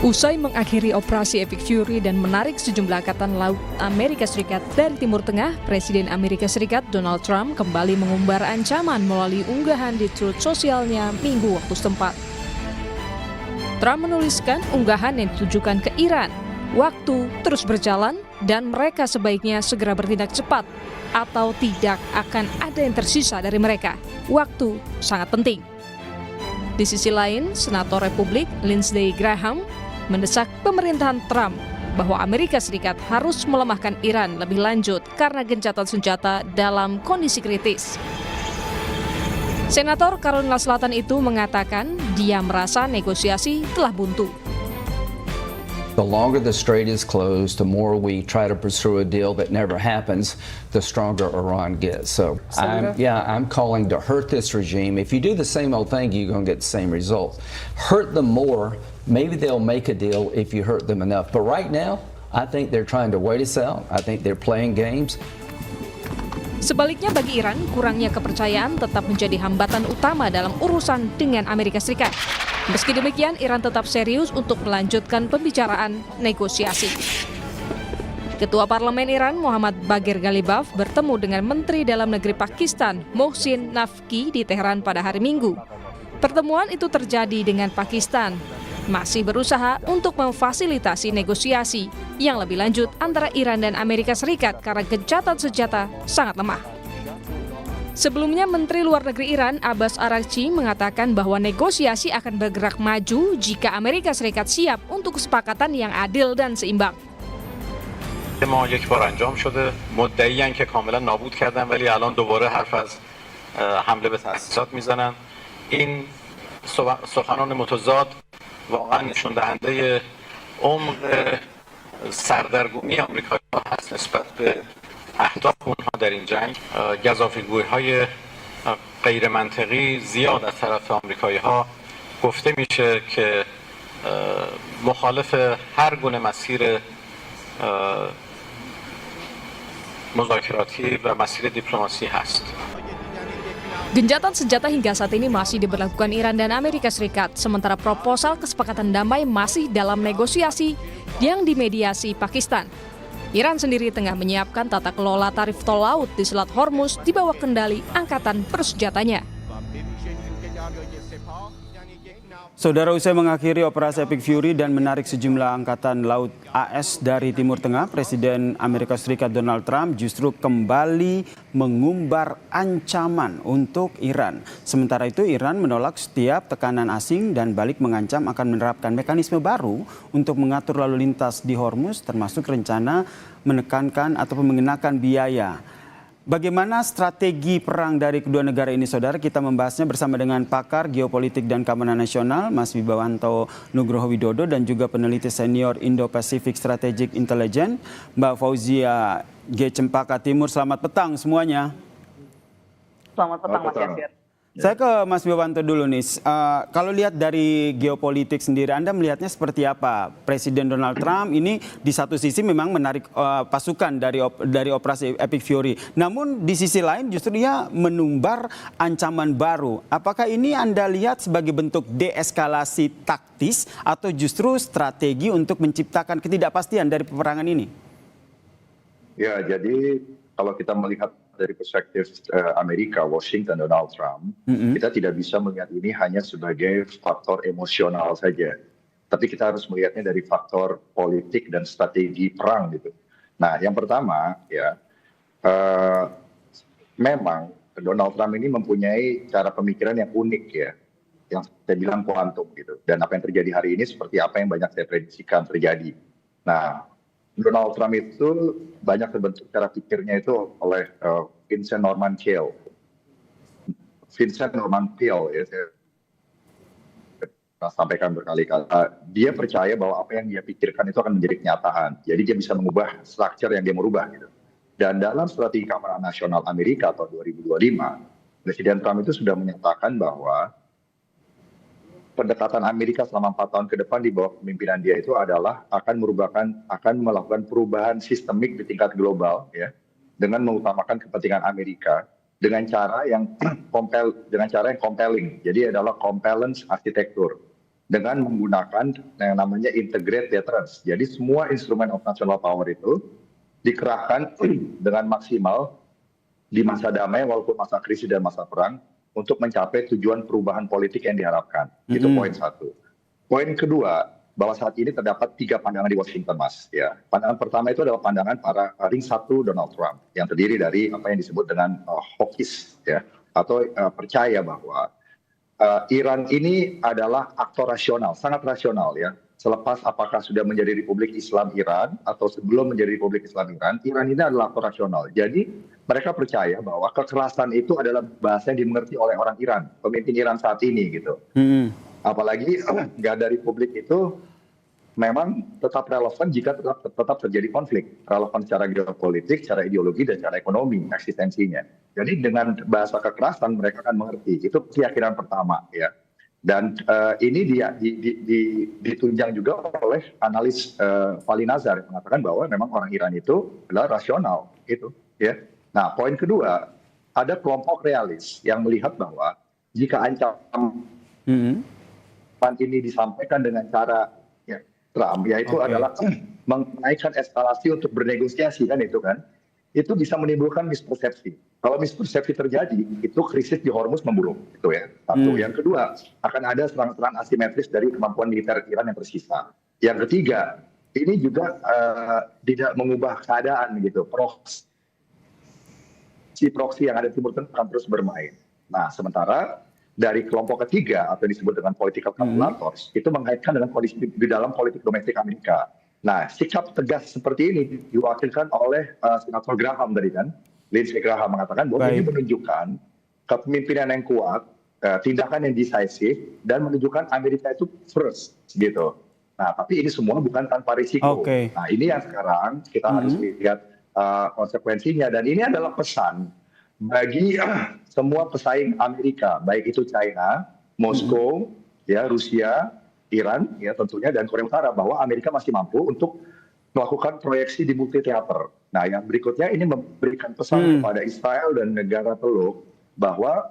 Usai mengakhiri operasi Epic Fury dan menarik sejumlah angkatan laut Amerika Serikat dari Timur Tengah, Presiden Amerika Serikat Donald Trump kembali mengumbar ancaman melalui unggahan di Truth Socialnya Minggu waktu setempat. Trump menuliskan unggahan yang ditujukan ke Iran. Waktu terus berjalan dan mereka sebaiknya segera bertindak cepat atau tidak akan ada yang tersisa dari mereka. Waktu sangat penting. Di sisi lain, Senator Republik Lindsey Graham mendesak pemerintahan Trump bahwa Amerika Serikat harus melemahkan Iran lebih lanjut karena gencatan senjata dalam kondisi kritis. Senator Carolina Selatan itu mengatakan dia merasa negosiasi telah buntu. The longer the strait is closed, the more we try to pursue a deal that never happens, the stronger Iran gets. So I'm calling to hurt this regime. If you do the same old thing, you're going to get the same result. Hurt them more, maybe they'll make a deal if you hurt them enough. But right now, I think they're trying to wait us out. I think they're playing games. Sebaliknya bagi Iran, kurangnya kepercayaan tetap menjadi hambatan utama dalam urusan dengan Amerika Serikat. Meski demikian, Iran tetap serius untuk melanjutkan pembicaraan negosiasi. Ketua Parlemen Iran Muhammad Bagher Ghalibaf bertemu dengan Menteri Dalam Negeri Pakistan Mohsin Naqvi di Teheran pada hari Minggu. Pertemuan itu terjadi dengan Pakistan masih berusaha untuk memfasilitasi negosiasi yang lebih lanjut antara Iran dan Amerika Serikat karena gencatan senjata sangat lemah. Sebelumnya, Menteri Luar Negeri Iran Abbas Araghchi mengatakan bahwa negosiasi akan bergerak maju jika Amerika Serikat siap untuk kesepakatan yang adil dan seimbang. ما یک بار انجام شده مدعیان که کاملا نابود کردن ولی الان دوباره حرف از حمله به تأسیسات میزنن این سخنان متضاد واقعا نشون دهنده عمق سردرگمی آمریکایی‌ها هست نسبت به اهداف اونها در این جنگ. گزافه‌گویی‌های غیر منطقی زیاد از طرف آمریکایی‌ها گفته میشه که مخالف هر گونه مسیر مذاکراتی و مسیر دیپلماسی هست. Gencatan senjata hingga saat ini masih diberlakukan Iran dan Amerika Serikat, sementara proposal kesepakatan damai masih dalam negosiasi yang dimediasi Pakistan. Iran sendiri tengah menyiapkan tata kelola tarif tol laut di Selat Hormuz di bawah kendali angkatan bersenjatanya. Saudara, usai mengakhiri operasi Epic Fury dan menarik sejumlah angkatan laut AS dari Timur Tengah, Presiden Amerika Serikat Donald Trump justru kembali mengumbar ancaman untuk Iran. Sementara itu, Iran menolak setiap tekanan asing dan balik mengancam akan menerapkan mekanisme baru untuk mengatur lalu lintas di Hormuz, termasuk rencana menekankan ataupun mengenakan biaya. Bagaimana strategi perang dari kedua negara ini, saudara? Kita membahasnya bersama dengan pakar geopolitik dan keamanan nasional, Mas Wibawanto Nugroho Widodo, dan juga peneliti senior Indo-Pacific Strategic Intelligence, Mbak Fauzia G. Cempaka Timur. Selamat petang semuanya. Selamat petang, Mas Yasir. Saya ke Mas Wibawanto dulu nih. Kalau lihat dari geopolitik sendiri, Anda melihatnya seperti apa? Presiden Donald Trump ini di satu sisi memang menarik pasukan dari operasi Epic Fury. Namun di sisi lain justru dia menumbar ancaman baru. Apakah ini Anda lihat sebagai bentuk deeskalasi taktis atau justru strategi untuk menciptakan ketidakpastian dari peperangan ini? Ya, jadi kalau kita melihat dari perspektif Amerika, Washington, Donald Trump, kita tidak bisa melihat ini hanya sebagai faktor emosional saja. Tapi kita harus melihatnya dari faktor politik dan strategi perang gitu. Nah, yang pertama ya, memang Donald Trump ini mempunyai cara pemikiran yang unik ya, yang saya bilang kuantum gitu. Dan apa yang terjadi hari ini seperti apa yang banyak saya prediksikan terjadi. Nah, Donald Trump itu banyak terbentuk cara pikirnya itu oleh Vincent Norman Peale. Vincent Norman Peale ya, saya sampaikan berkali-kali. Dia percaya bahwa apa yang dia pikirkan itu akan menjadi kenyataan. Jadi dia bisa mengubah struktur yang dia merubah gitu. Dan dalam strategi keamanan nasional Amerika tahun 2025, Presiden Trump itu sudah menyatakan bahwa pendekatan Amerika selama 4 tahun ke depan di bawah kepemimpinan dia itu adalah akan melakukan perubahan sistemik di tingkat global ya, dengan mengutamakan kepentingan Amerika dengan cara yang compelling. Jadi adalah compellence arsitektur. dengan menggunakan yang namanya integrated deterrence. Jadi semua instrumen of national power itu dikerahkan dengan maksimal di masa damai walaupun masa krisis dan masa perang untuk mencapai tujuan perubahan politik yang diharapkan. Itu poin satu. Poin kedua, bahwa saat ini terdapat 3 pandangan di Washington, Mas. Ya, pandangan pertama itu adalah pandangan para ring 1 Donald Trump yang terdiri dari apa yang disebut dengan hawkish, ya, atau percaya bahwa Iran ini adalah aktor rasional, sangat rasional, ya. Selepas apakah sudah menjadi Republik Islam Iran atau sebelum menjadi Republik Islam Iran, Iran ini adalah aktor rasional. Jadi mereka percaya bahwa kekerasan itu adalah bahasa yang dimengerti oleh orang Iran, pemimpin Iran saat ini gitu. Apalagi Garda Republik itu memang tetap relevan jika tetap terjadi konflik. Relevan secara geopolitik, secara ideologi, dan secara ekonomi eksistensinya. Jadi dengan bahasa kekerasan mereka akan mengerti. Itu keyakinan pertama, ya. Dan ini ditunjang juga oleh analis Vali Nazar yang mengatakan bahwa memang orang Iran itu adalah rasional, gitu, ya. Nah, poin kedua, ada kelompok realis yang melihat bahwa jika ancaman ini disampaikan dengan cara ya, Trump, yaitu adalah menaikkan eskalasi untuk bernegosiasi, kan itu bisa menimbulkan mispersepsi. Kalau mispersepsi terjadi, itu krisis di Hormuz memburuk, itu ya. Satu. Yang kedua, akan ada serangan-serangan asimetris dari kemampuan militer Iran yang tersisa. Yang ketiga, ini juga tidak mengubah keadaan gitu. Proksi yang ada di Timur Tengah akan terus bermain. Nah, sementara dari kelompok ketiga atau disebut dengan political calculators itu mengaitkan dengan kondisi di dalam politik domestik Amerika. Nah, sikap tegas seperti ini diwakilkan oleh Senator Graham tadi kan, Lindsey Graham mengatakan bahwa ini menunjukkan kepemimpinan yang kuat, tindakan yang decisive, dan menunjukkan Amerika itu first gitu. Nah, tapi ini semua bukan tanpa risiko. Nah, ini yang sekarang kita harus lihat konsekuensinya, dan ini adalah pesan bagi semua pesaing Amerika, baik itu China, Moskow, ya, Rusia, Iran, ya tentunya, dan Korea Utara, bahwa Amerika masih mampu untuk melakukan proyeksi di multi teater. Nah, yang berikutnya ini memberikan pesan kepada Israel dan negara Teluk bahwa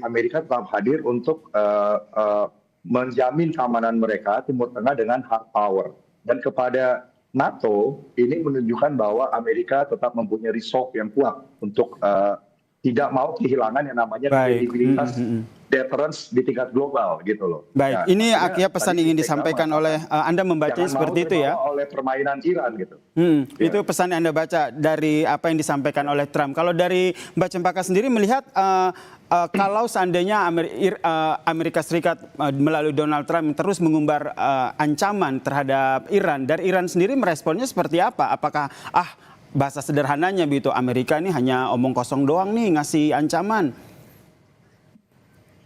Amerika tetap hadir untuk menjamin keamanan mereka Timur Tengah dengan hard power. Dan kepada NATO ini menunjukkan bahwa Amerika tetap mempunyai resolve yang kuat untuk tidak mau kehilangan yang namanya kredibilitas deterrence di tingkat global gitu loh. Baik, ya, ini akhirnya pesan ingin disampaikan oleh Anda membacanya seperti itu ya? Oleh permainan Iran gitu. Itu pesan yang Anda baca dari apa yang disampaikan oleh Trump. Kalau dari Mbak Cempaka sendiri melihat kalau seandainya Amerika Serikat melalui Donald Trump terus mengumbar ancaman terhadap Iran, dari Iran sendiri meresponnya seperti apa? Apakah bahasa sederhananya begitu, Amerika ini hanya omong kosong doang nih ngasih ancaman?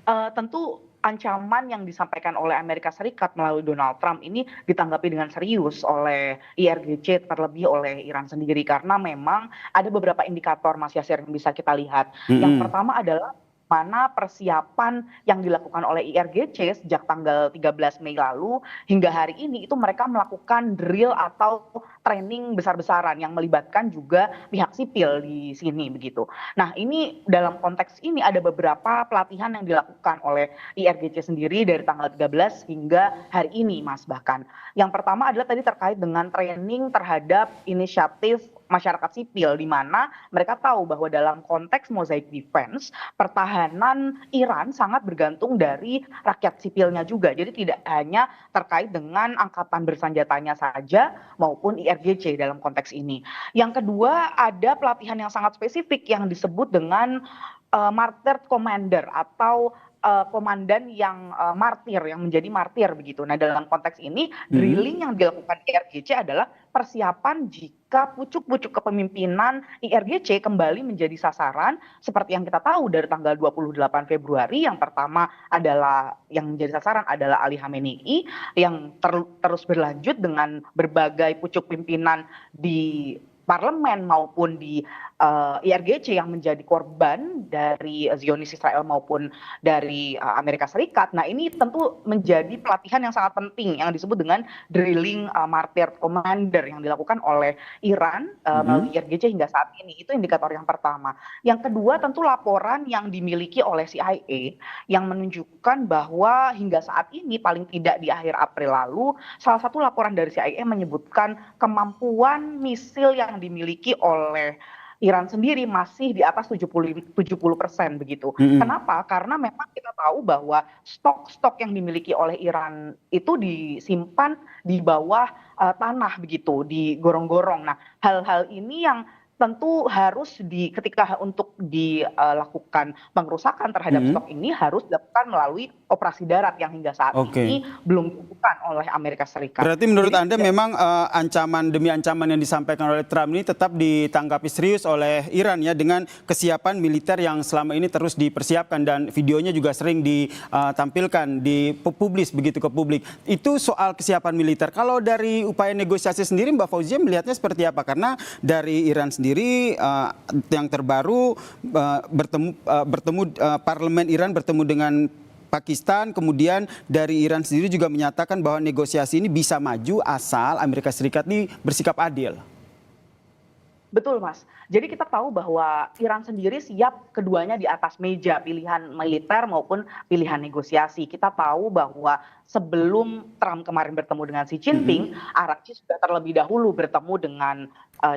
Tentu ancaman yang disampaikan oleh Amerika Serikat melalui Donald Trump ini ditanggapi dengan serius oleh IRGC, terlebih oleh Iran sendiri, karena memang ada beberapa indikator, Mas Yasir, yang bisa kita lihat. Yang pertama adalah mana persiapan yang dilakukan oleh IRGC sejak tanggal 13 Mei lalu hingga hari ini itu mereka melakukan drill atau training besar-besaran yang melibatkan juga pihak sipil di sini begitu. Nah, ini dalam konteks ini ada beberapa pelatihan yang dilakukan oleh IRGC sendiri dari tanggal 13 hingga hari ini, Mas, bahkan. Yang pertama adalah tadi terkait dengan training terhadap inisiatif masyarakat sipil, di mana mereka tahu bahwa dalam konteks mosaic defense, pertahanan Iran sangat bergantung dari rakyat sipilnya juga. Jadi tidak hanya terkait dengan angkatan bersenjatanya saja maupun IRGC dalam konteks ini. Yang kedua, ada pelatihan yang sangat spesifik yang disebut dengan martyr commander atau komandan yang martir, yang menjadi martir begitu. Nah, dalam konteks ini drilling yang dilakukan IRGC adalah persiapan jika pucuk-pucuk kepemimpinan IRGC kembali menjadi sasaran seperti yang kita tahu dari tanggal 28 Februari. Yang pertama adalah yang menjadi sasaran adalah Ali Khamenei, yang terus berlanjut dengan berbagai pucuk pimpinan di parlemen maupun di IRGC yang menjadi korban dari Zionis Israel maupun dari Amerika Serikat. Nah, ini tentu menjadi pelatihan yang sangat penting yang disebut dengan drilling martyr commander yang dilakukan oleh Iran melalui IRGC hingga saat ini. Itu indikator yang pertama. Yang kedua tentu laporan yang dimiliki oleh CIA yang menunjukkan bahwa hingga saat ini paling tidak di akhir April lalu salah satu laporan dari CIA menyebutkan kemampuan misil yang dimiliki oleh Iran sendiri masih di atas 70% begitu. Kenapa? Karena memang kita tahu bahwa stok-stok yang dimiliki oleh Iran itu disimpan di bawah tanah begitu, di gorong-gorong. Nah, hal-hal ini yang tentu harus ketika untuk dilakukan pengerusakan terhadap stok ini harus dilakukan melalui operasi darat yang hingga saat ini belum dilakukan oleh Amerika Serikat. Berarti menurut Anda memang ancaman demi ancaman yang disampaikan oleh Trump ini tetap ditanggapi serius oleh Iran ya, dengan kesiapan militer yang selama ini terus dipersiapkan dan videonya juga sering ditampilkan, dipublis begitu ke publik. Itu soal kesiapan militer. Kalau dari upaya negosiasi sendiri Mbak Fauzia melihatnya seperti apa? Karena dari Iran sendiri yang terbaru bertemu parlemen Iran bertemu dengan Pakistan, kemudian dari Iran sendiri juga menyatakan bahwa negosiasi ini bisa maju asal Amerika Serikat ini bersikap adil. Betul, Mas. Jadi kita tahu bahwa Iran sendiri siap keduanya di atas meja, pilihan militer maupun pilihan negosiasi. Kita tahu bahwa sebelum Trump kemarin bertemu dengan Xi Jinping, Arakci sudah terlebih dahulu bertemu dengan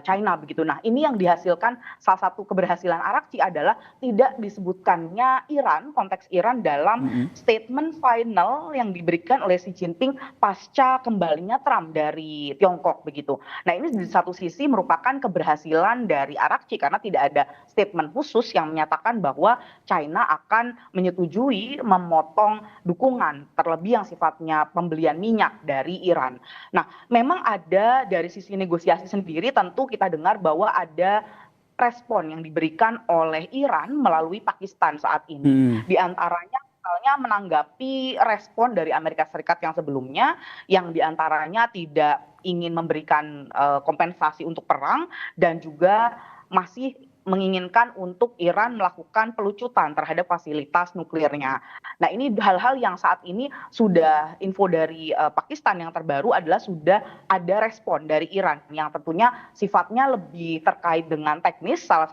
China begitu. Nah, ini yang dihasilkan salah satu keberhasilan Arakci adalah tidak disebutkannya Iran, konteks Iran dalam statement final yang diberikan oleh Xi Jinping pasca kembalinya Trump dari Tiongkok begitu. Nah, ini di satu sisi merupakan keberhasilan dari Arakci karena tidak ada statement khusus yang menyatakan bahwa China akan menyetujui memotong dukungan terlebih yang sifatnya pembelian minyak dari Iran. Nah, memang ada dari sisi negosiasi sendiri tentu kita dengar bahwa ada respon yang diberikan oleh Iran melalui Pakistan saat ini. Di antaranya misalnya menanggapi respon dari Amerika Serikat yang sebelumnya yang diantaranya tidak ingin memberikan kompensasi untuk perang dan juga masih menginginkan untuk Iran melakukan pelucutan terhadap fasilitas nuklirnya. Nah, ini hal-hal yang saat ini sudah info dari Pakistan yang terbaru adalah sudah ada respon dari Iran yang tentunya sifatnya lebih terkait dengan teknis. Salah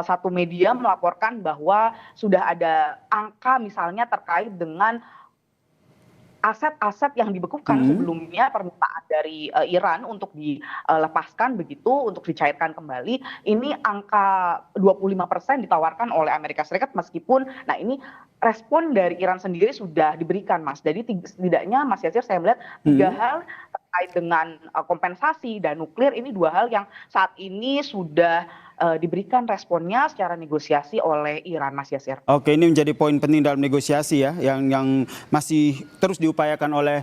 satu media melaporkan bahwa sudah ada angka misalnya terkait dengan aset-aset yang dibekukan sebelumnya, permintaan dari Iran untuk dilepaskan begitu, untuk dicairkan kembali. Ini angka 25% ditawarkan oleh Amerika Serikat meskipun, nah ini respon dari Iran sendiri sudah diberikan, Mas. Jadi setidaknya Mas Yasir saya melihat 3 hal terkait dengan kompensasi dan nuklir, ini 2 hal yang saat ini sudah diberikan responnya secara negosiasi oleh Iran, Mas Yasir. Oke, ini menjadi poin penting dalam negosiasi ya, yang masih terus diupayakan oleh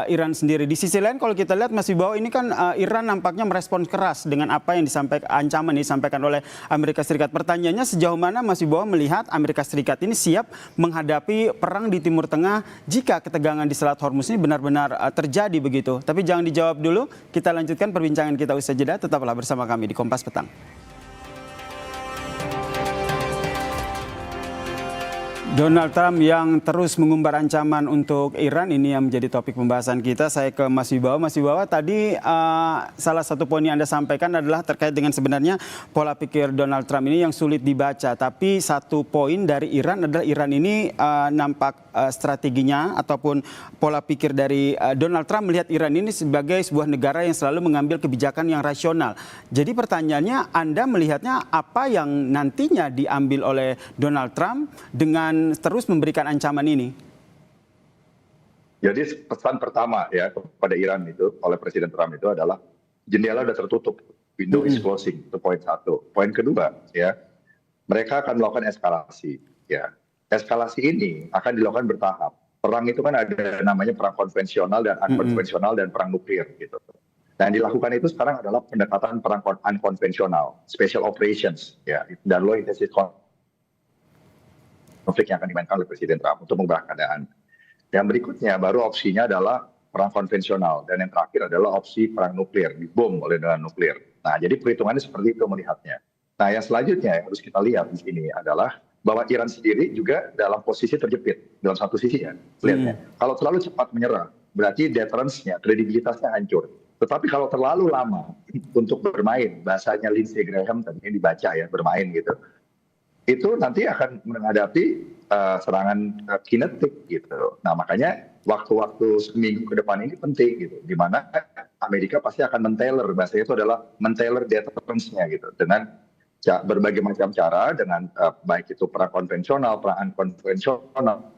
Iran sendiri. Di sisi lain kalau kita lihat masih bahwa ini kan Iran nampaknya merespons keras dengan apa yang ancaman yang disampaikan oleh Amerika Serikat. Pertanyaannya sejauh mana masih bahwa melihat Amerika Serikat ini siap menghadapi perang di Timur Tengah jika ketegangan di Selat Hormuz ini benar-benar terjadi begitu. Tapi jangan dijawab dulu, kita lanjutkan perbincangan kita usai jeda. Tetaplah bersama kami di Kompas Petang. Donald Trump yang terus mengumbar ancaman untuk Iran, ini yang menjadi topik pembahasan kita. Saya ke Mas Wibawa. Mas Wibawa, tadi salah satu poin yang Anda sampaikan adalah terkait dengan sebenarnya pola pikir Donald Trump ini yang sulit dibaca. Tapi satu poin dari Iran adalah Iran ini nampak strateginya ataupun pola pikir dari Donald Trump melihat Iran ini sebagai sebuah negara yang selalu mengambil kebijakan yang rasional. Jadi pertanyaannya, Anda melihatnya apa yang nantinya diambil oleh Donald Trump dengan terus memberikan ancaman ini? Jadi pesan pertama ya kepada Iran itu oleh Presiden Trump itu adalah jendela sudah tertutup, window is closing, itu poin 1. Poin kedua ya, mereka akan melakukan eskalasi ya. Eskalasi ini akan dilakukan bertahap. Perang itu kan ada namanya perang konvensional dan unkonvensional dan perang nuklir gitu. Nah, yang dilakukan itu sekarang adalah pendekatan perang unkonvensional, special operations ya, dan low intensity konflik yang akan dimainkan oleh Presiden Trump untuk mengubah keadaan. Yang berikutnya baru opsinya adalah perang konvensional dan yang terakhir adalah opsi perang nuklir, dibom oleh dengan nuklir. Nah, jadi perhitungannya seperti itu melihatnya. Nah, yang selanjutnya yang harus kita lihat di sini adalah bahwa Iran sendiri juga dalam posisi terjepit dalam satu sisi ya. Lihatnya, kalau terlalu cepat menyerah, berarti deterrence-nya, kredibilitasnya hancur. Tetapi kalau terlalu lama untuk bermain, bahasanya Lindsey Graham tadi dibaca ya, bermain gitu, itu nanti akan menghadapi serangan kinetik gitu. Nah, makanya waktu-waktu seminggu ke depan ini penting gitu, di mana Amerika pasti akan men-tailor, bahasanya itu adalah men-tailor deterrence-nya gitu, dengan berbagai macam cara, dengan baik itu perang konvensional, perang unkonvensional,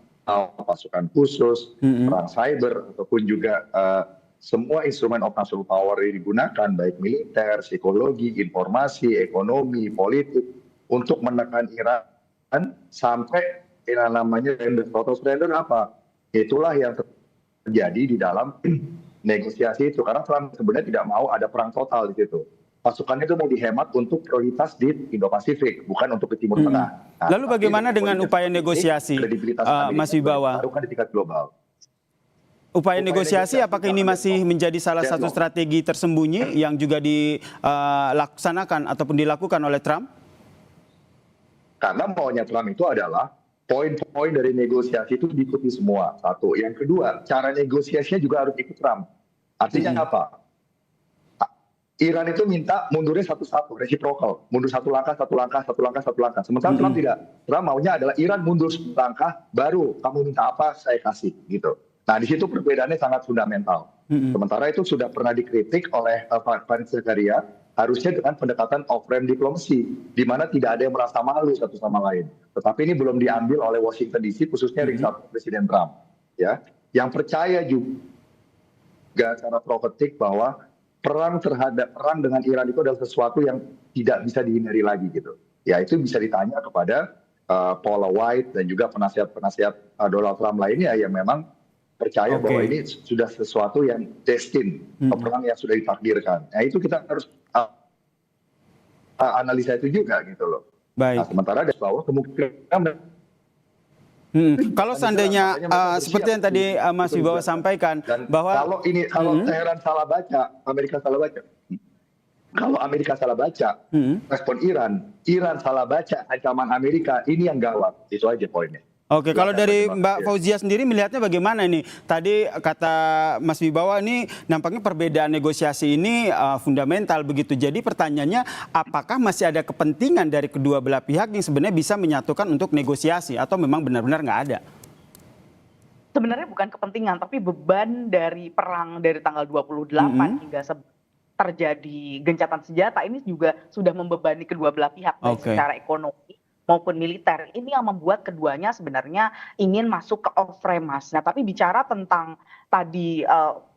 pasukan khusus, perang cyber, ataupun juga semua instrumen of national power yang digunakan, baik militer, psikologi, informasi, ekonomi, politik, untuk menekan Iran sampai yang namanya total surrender apa? Itulah yang terjadi di dalam negosiasi itu. Karena Trump sebenarnya tidak mau ada perang total di situ. Pasukannya itu mau dihemat untuk prioritas di Indo-Pasifik, bukan untuk ke Timur Tengah. Nah, lalu bagaimana dengan upaya negosiasi, Mas Wibawa? Baru kan di tingkat global. Upaya negosiasi, apakah ini masih menjadi salah satu strategi tersembunyi yang juga dilaksanakan ataupun dilakukan oleh Trump? Karena maunya Trump itu adalah poin-poin dari negosiasi itu diikuti semua. Satu. Yang kedua, cara negosiasinya juga harus ikut Trump. Artinya apa? Iran itu minta mundurnya satu-satu, reciprocal. Mundur satu langkah, satu langkah, satu langkah, satu langkah. Sementara Trump tidak. Trump maunya adalah Iran mundur satu langkah, baru kamu minta apa, saya kasih. Gitu. Nah, di situ perbedaannya sangat fundamental. Sementara itu sudah pernah dikritik oleh Farid Zakaria, harusnya dengan pendekatan off-ramp diplomasi, di mana tidak ada yang merasa malu satu sama lain. Tetapi ini belum diambil oleh Washington DC, khususnya Presiden Trump. Ya, yang percaya juga secara profetik bahwa perang dengan Iran itu adalah sesuatu yang tidak bisa dihindari lagi gitu. Ya, itu bisa ditanya kepada Paula White dan juga penasihat Donald Trump lainnya yang memang percaya bahwa ini sudah sesuatu yang destined, perang yang sudah ditakdirkan. Nah, itu kita harus analisa itu juga gitu loh. Baik. Nah, sementara ada bahwa kemungkinan kalau seandainya seperti yang tadi Mas Wibawa sampaikan, bahwa kalau Teheran salah baca, Amerika salah baca. Kalau Amerika salah baca, respon Iran salah baca ancaman Amerika, ini yang gawat. Itu aja poinnya. Oke, kalau dari Mbak Fauzia sendiri melihatnya bagaimana ini? Tadi kata Mas Wibawa ini nampaknya perbedaan negosiasi ini fundamental begitu. Jadi pertanyaannya, apakah masih ada kepentingan dari kedua belah pihak yang sebenarnya bisa menyatukan untuk negosiasi atau memang benar-benar nggak ada? Sebenarnya bukan kepentingan, tapi beban dari perang dari tanggal 28 hingga terjadi gencatan senjata ini juga sudah membebani kedua belah pihak, baik secara ekonomi maupun militer. Ini yang membuat keduanya sebenarnya ingin masuk ke off-frame, Mas. Nah, tapi bicara tentang tadi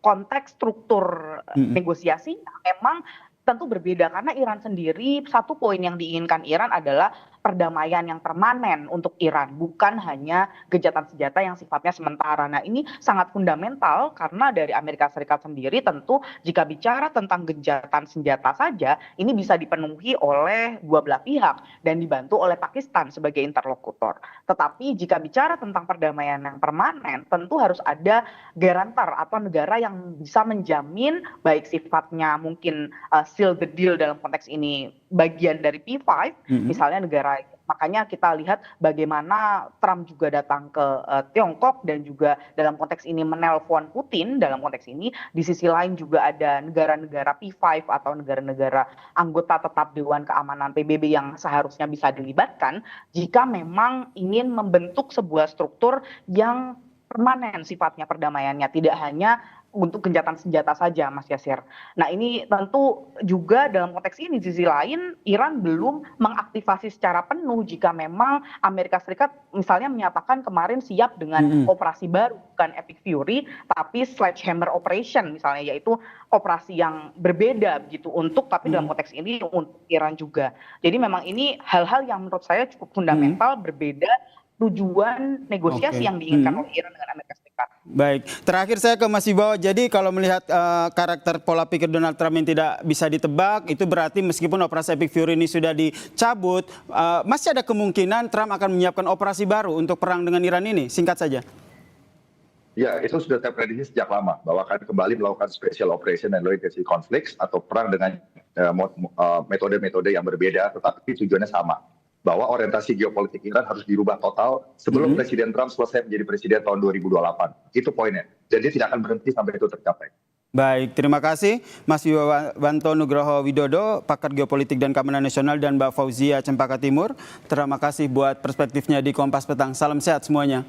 konteks struktur negosiasi, memang tentu berbeda karena Iran sendiri, satu poin yang diinginkan Iran adalah perdamaian yang permanen untuk Iran, bukan hanya gencatan senjata yang sifatnya sementara. Nah, ini sangat fundamental karena dari Amerika Serikat sendiri tentu jika bicara tentang gencatan senjata saja, ini bisa dipenuhi oleh dua belah pihak dan dibantu oleh Pakistan sebagai interlokutor. Tetapi jika bicara tentang perdamaian yang permanen, tentu harus ada garantor atau negara yang bisa menjamin baik sifatnya mungkin seal the deal dalam konteks ini bagian dari P5, misalnya negara. Makanya kita lihat bagaimana Trump juga datang ke Tiongkok dan juga dalam konteks ini menelpon Putin dalam konteks ini. Di sisi lain juga ada negara-negara P5 atau negara-negara anggota tetap Dewan Keamanan PBB yang seharusnya bisa dilibatkan jika memang ingin membentuk sebuah struktur yang permanen sifatnya perdamaiannya, tidak hanya untuk gencatan senjata saja, Mas Yasir. Nah, ini tentu juga dalam konteks ini di sisi lain Iran belum mengaktifasi secara penuh jika memang Amerika Serikat misalnya menyatakan kemarin siap dengan operasi baru, bukan Epic Fury tapi Sledgehammer Operation misalnya, yaitu operasi yang berbeda begitu tapi dalam konteks ini untuk Iran juga. Jadi memang ini hal-hal yang menurut saya cukup fundamental, berbeda tujuan negosiasi yang diinginkan oleh Iran dengan Amerika Serikat. Baik, terakhir saya ke Mas Wibawa. Jadi kalau melihat karakter pola pikir Donald Trump yang tidak bisa ditebak, itu berarti meskipun operasi Epic Fury ini sudah dicabut, masih ada kemungkinan Trump akan menyiapkan operasi baru untuk perang dengan Iran ini? Singkat saja. Ya, itu sudah saya prediksi sejak lama bahwa akan kembali melakukan special operation and low intensity conflicts atau perang dengan metode-metode yang berbeda, tetapi tujuannya sama. Bahwa orientasi geopolitik Iran harus dirubah total sebelum Presiden Trump selesai menjadi presiden tahun 2028. Itu poinnya. Dan dia tidak akan berhenti sampai itu tercapai. Baik, terima kasih Mas Wiwanto Nugroho Widodo, pakar geopolitik dan keamanan nasional, dan Mbak Fauzia Cempaka Timur. Terima kasih buat perspektifnya di Kompas Petang. Salam sehat semuanya.